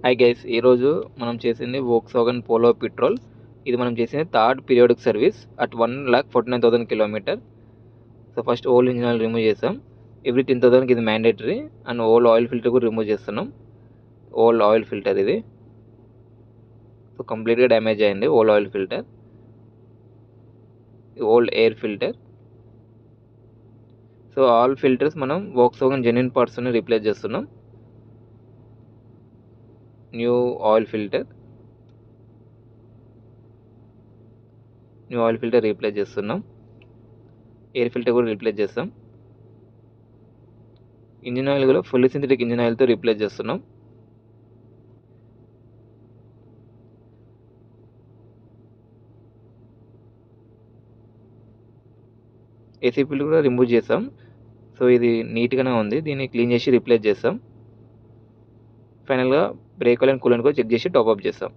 Hi guys, ఈరోజు మనం చేసింది వోక్స్వాగన్ పోలో పెట్రోల్. ఇది మనం చేసింది third periodic service at 1,49,000 kilometre. So first old engine oil remove చేసాం. ఎవ్రీ 10,000కి ఇది mandatory. And old oil filter కూడా రిమూవ్ చేస్తున్నాం. ఓల్డ్ ఆయిల్ ఫిల్టర్ ఇది. సో కంప్లీట్గా డ్యామేజ్ అయింది old oil filter. Old air filter. So all filters మనం Volkswagen genuine పార్ట్స్ని రీప్లేస్ చేస్తున్నాం. న్యూ ఆయిల్ ఫిల్టర్ రీప్లేస్ చేస్తున్నాం. ఎయిర్ ఫిల్టర్ కూడా రీప్లేస్ చేస్తాం. ఇంజిన్ ఆయిల్ కూడా ఫుల్లీ సింథటిక్ ఇంజిన్ ఆయిల్తో రీప్లేస్ చేస్తున్నాం. ఏసీ ఫిల్టర్ కూడా రిమూవ్ చేస్తాం. సో ఇది నీట్గానే ఉంది. దీన్ని క్లీన్ చేసి రీప్లేస్ చేస్తాం. ఫైనల్గా బ్రేక్ ఆయిల్ అండ్ కూలెంట్ కూడా చెక్ చేసి టాప్అప్ చేస్తాం.